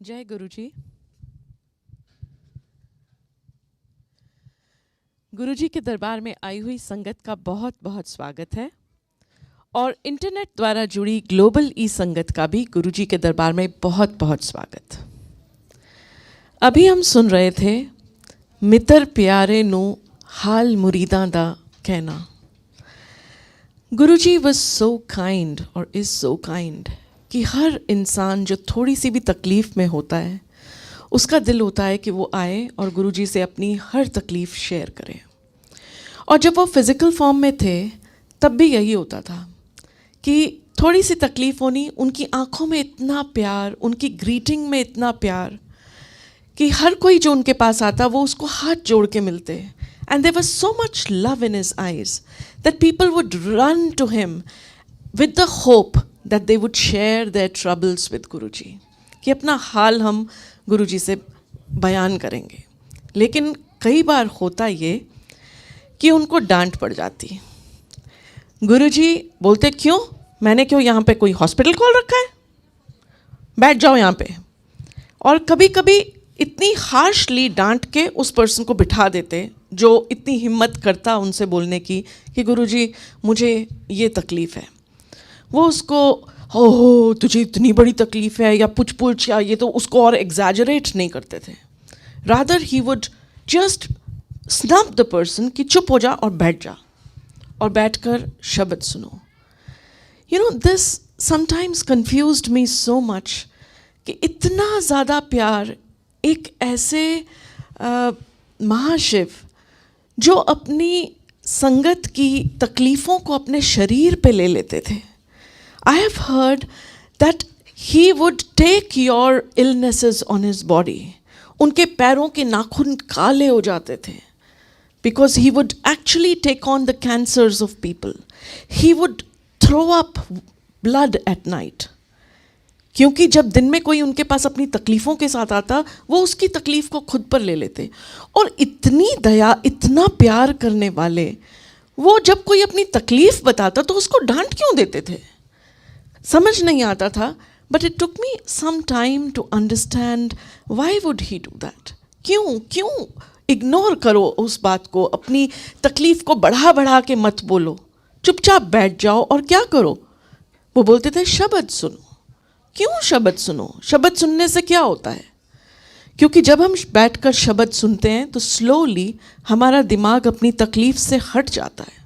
जय गुरुजी। गुरुजी के दरबार में आई हुई संगत का बहुत बहुत स्वागत है और इंटरनेट द्वारा जुड़ी ग्लोबल ई संगत का भी गुरुजी के दरबार में बहुत बहुत स्वागत। अभी हम सुन रहे थे मित्र प्यारे नु हाल मुरीदां दा कहना। गुरुजी वाज सो काइंड और इज़ सो काइंड कि हर इंसान जो थोड़ी सी भी तकलीफ़ में होता है उसका दिल होता है कि वो आए और गुरुजी से अपनी हर तकलीफ़ शेयर करे। और जब वो फिज़िकल फॉर्म में थे तब भी यही होता था कि थोड़ी सी तकलीफ़ होनी, उनकी आँखों में इतना प्यार, उनकी ग्रीटिंग में इतना प्यार कि हर कोई जो उनके पास आता वो उसको हाथ जोड़ के मिलते। And there was so much love in his eyes that people would run to him with the hope that they would share their troubles with Guruji, कि अपना हाल हम गुरुजी से बयान करेंगे। लेकिन कई बार होता ये कि उनको डांट पड़ जाती। गुरुजी बोलते क्यों, मैंने क्यों यहाँ पे कोई हॉस्पिटल खोल रखा है, बैठ जाओ यहाँ पे। और कभी कभी इतनी हार्शली डांट के उस पर्सन को बिठा देते जो इतनी हिम्मत करता उनसे बोलने की कि गुरुजी मुझे ये तकलीफ़ है। वो उसको हो तुझे इतनी बड़ी तकलीफ़ है या पुछ या ये, तो उसको और एग्जैजरेट नहीं करते थे। Rather he would just snub the person कि चुप हो जा और बैठ जा और बैठकर शब्द सुनो। You know this sometimes confused me so much कि इतना ज़्यादा प्यार एक ऐसे महाशिव जो अपनी संगत की तकलीफ़ों को अपने शरीर पे ले लेते थे। I have heard that he would take your illnesses on his body. उनके पैरों के नाखून काले हो जाते थे because he would actually take on the cancers of people. He would throw up blood at night. क्योंकि जब दिन में कोई उनके पास अपनी तकलीफ़ों के साथ आता वो उसकी तकलीफ़ को खुद पर ले लेते। और इतनी दया, इतना प्यार करने वाले वो जब कोई अपनी तकलीफ़ बताता तो उसको डांट क्यों देते थे, समझ नहीं आता था। But it took me some time to understand why would he do that. क्यों इग्नोर करो उस बात को, अपनी तकलीफ़ को बढ़ा के मत बोलो, चुपचाप बैठ जाओ और क्या करो। वो बोलते थे शब्द सुनो। क्यों शब्द सुनो, शब्द सुनने से क्या होता है? क्योंकि जब हम बैठकर शब्द सुनते हैं तो स्लोली हमारा दिमाग अपनी तकलीफ़ से हट जाता है।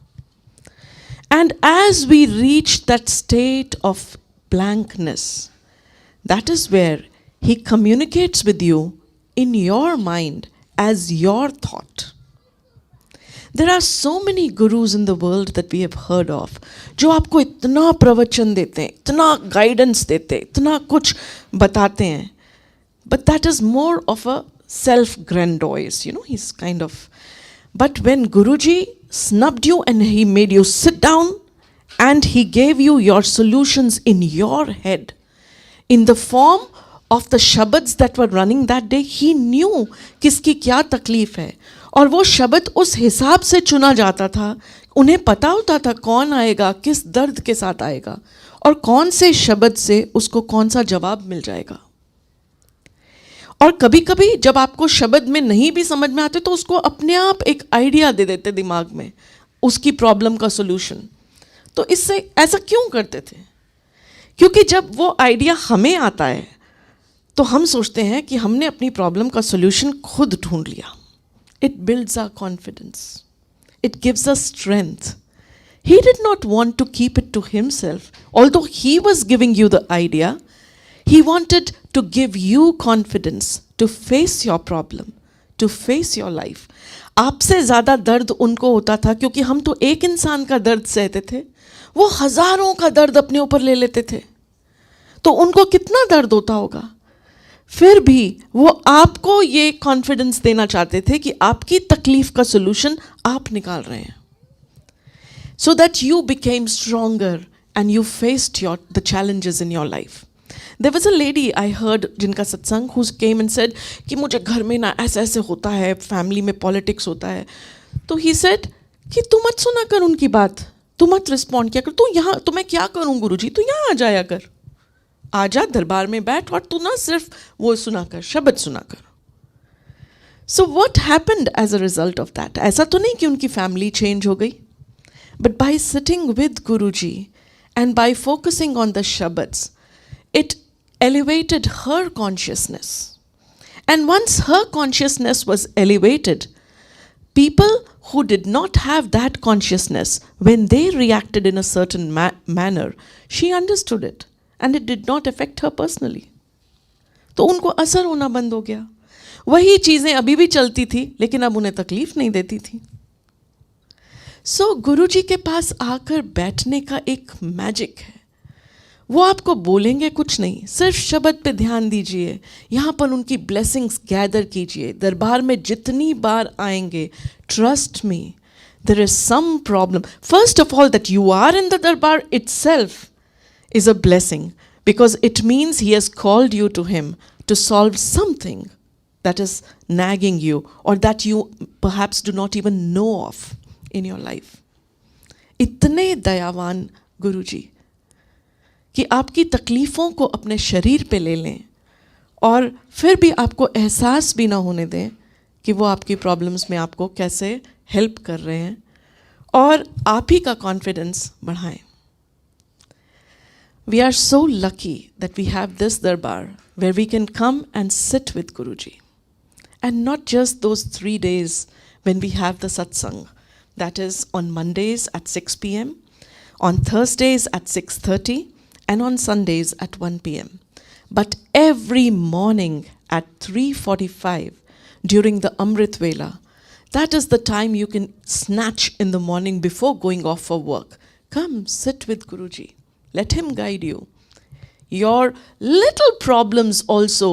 And as we reach that state of blankness, that is where he communicates with you in your mind as your thought. There are so many gurus in the world that we have heard of, जो आपको इतना प्रवचन देते हैं, इतना guidance देते हैं, इतना कुछ बताते हैं, but that is more of a self-grandiose, you know, he's kind of. But when Guruji snubbed you and he made you sit down and he gave you your solutions in your head in the form of the shabads that were running that day, he knew किसकी क्या तकलीफ़ है और वो शब्द उस हिसाब से चुना जाता था। उन्हें पता होता था कौन आएगा, किस दर्द के साथ आएगा और कौन से शब्द से उसको कौन सा जवाब मिल जाएगा। और कभी कभी जब आपको शब्द में नहीं भी समझ में आते तो उसको अपने आप एक आइडिया दे देते दिमाग में, उसकी प्रॉब्लम का सोल्यूशन। तो इससे ऐसा क्यों करते थे? क्योंकि जब वो आइडिया हमें आता है तो हम सोचते हैं कि हमने अपनी प्रॉब्लम का सोल्यूशन खुद ढूंढ लिया। It builds our confidence, it gives us strength. He did not want to keep it to himself, although he was giving you the idea. He wanted to give you confidence to face your problem, to face your life. आपसे ज़्यादा दर्द उनको होता था क्योंकि हम तो एक इंसान का दर्द सहते थे, वो हज़ारों का दर्द अपने ऊपर ले लेते थे। तो उनको कितना दर्द होता होगा। फिर भी वो आपको ये कॉन्फिडेंस देना चाहते थे कि आपकी तकलीफ़ का सोल्यूशन आप निकाल रहे हैं। So that you became stronger and you faced the challenges in your life. There was a lady I heard जिनका सत्संग who came and said कि मुझे घर में ना ऐसे होता है, फैमिली में पॉलिटिक्स होता है। तो he said कि तू मत सुना कर उनकी बात, तू मत रिस्पॉन्ड किया कर, तू यहाँ, तो मैं क्या करूँ गुरुजी, तू यहाँ आ जाया कर, आजा दरबार में बैठ और तू ना सिर्फ वो सुना कर, शब्द सुना कर. So what happened as a result of that? ऐसा तो नहीं कि उनकी फैमिली चेंज हो गई, but by sitting with Guruji and by focusing on the shabads, it elevated her consciousness. And once her consciousness was elevated, people who did not have that consciousness, when they reacted in a certain manner, she understood it and it did not affect her personally. तो उनको असर होना बंद हो गया. वही चीज़ें अभी भी चलती थी लेकिन अब उन्हें तकलीफ नहीं देती थी. सो गुरुजी के पास आकर बैठने का एक मैजिक है. वो आपको बोलेंगे कुछ नहीं, सिर्फ शब्द पे ध्यान दीजिए, यहाँ पर उनकी ब्लेसिंग्स गैदर कीजिए. दरबार में जितनी बार आएंगे, trust me, there is some problem. First of all that you are in the darbar itself is a blessing, because it means he has called you to him to solve something that is nagging you or that you perhaps do not even know of in your life. इतने दयावान गुरुजी कि आपकी तकलीफ़ों को अपने शरीर पे ले लें और फिर भी आपको एहसास भी ना होने दें कि वो आपकी प्रॉब्लम्स में आपको कैसे हेल्प कर रहे हैं और आप ही का कॉन्फिडेंस बढ़ाएं. We are so lucky that we have this darbar where we can come and sit with Guruji. And not just those 3 days when we have the satsang, that is on Mondays at 6 p.m., on Thursdays at 6:30, and on Sundays at 1 p.m. But every morning at 3:45 during the Amrit Vela, that is the time you can snatch in the morning before going off for work. Come sit with Guruji. Let him guide you. Your little problems also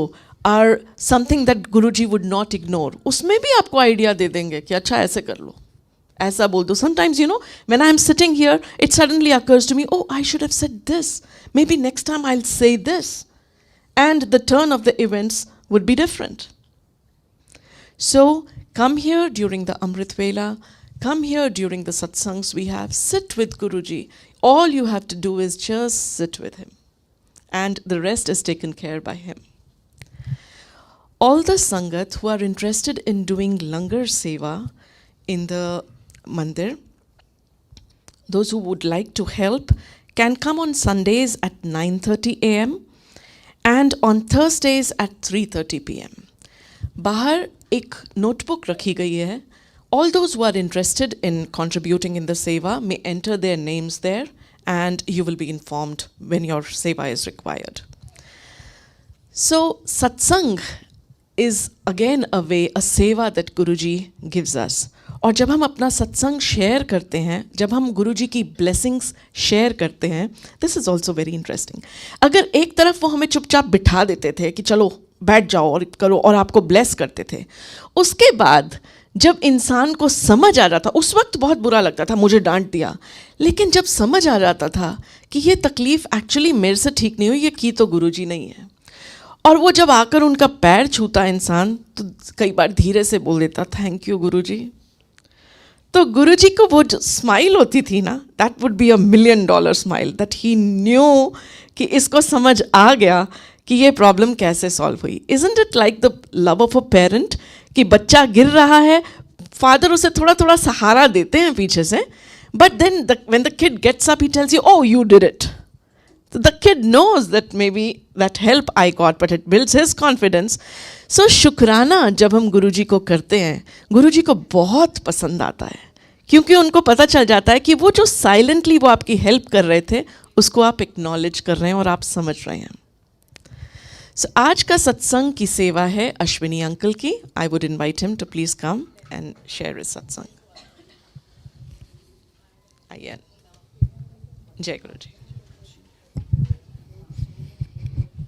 are something that Guruji would not ignore. उसमें भी आपको idea दे देंगे कि अच्छा ऐसे कर लो, ऐसा बोल दो. Sometimes, you know, when I am sitting here, it suddenly occurs to me, oh, I should have said this. Maybe next time I'll say this. And the turn of the events would be different. So come here during the Amrit Vela, come here during the satsangs we have, sit with Guruji. All you have to do is just sit with him. And the rest is taken care by him. All the Sangat who are interested in doing Langar Seva in the Mandir, those who would like to help, can come on Sundays at 9:30 a.m. and on Thursdays at 3:30 p.m. बाहर एक notebook रखी गई है. All those who are interested in contributing in the Seva may enter their names there and you will be informed when your Seva is required. So, Satsang is again a way, a seva that Guruji gives us. और जब हम अपना सत्संग share करते हैं, जब हम गुरुजी की ब्लेसिंग्स शेयर करते हैं, this is also very interesting. अगर एक तरफ वो हमें चुपचाप बिठा देते थे कि चलो बैठ जाओ और करो और आपको ब्लेस करते थे, उसके बाद जब इंसान को समझ आ जाता, उस वक्त बहुत बुरा लगता था, मुझे डांट दिया, लेकिन जब समझ आ जाता था कि ये तकलीफ़ एक्चुअली मेरे से ठीक नहीं हुई, ये की तो गुरुजी नहीं है, और वो जब आकर उनका पैर छूता इंसान तो कई बार धीरे से बोल देता थैंक यू गुरुजी. तो गुरुजी को वो जो स्माइल होती थी ना, that would be $1 million smile, that he new कि इसको समझ आ गया कि ये प्रॉब्लम कैसे सॉल्व हुई. Isn't it like the love of a parent कि बच्चा गिर रहा है, फादर उसे थोड़ा थोड़ा सहारा देते हैं पीछे से, but then when the kid gets up he tells you oh you did it. The kid knows that maybe that help I got, but it builds his confidence. So शुक्राना जब हम गुरुजी को करते हैं, गुरुजी को बहुत पसंद आता है, क्योंकि उनको पता चल जाता है कि वो जो साइलेंटली वो आपकी हेल्प कर रहे थे, उसको आप एक्नॉलेज कर रहे हैं और आप समझ रहे हैं. So आज का सत्संग की सेवा है अश्विनी अंकल की. I would invite him to please come and share his सत्संग. आइए. जय गुरुजी.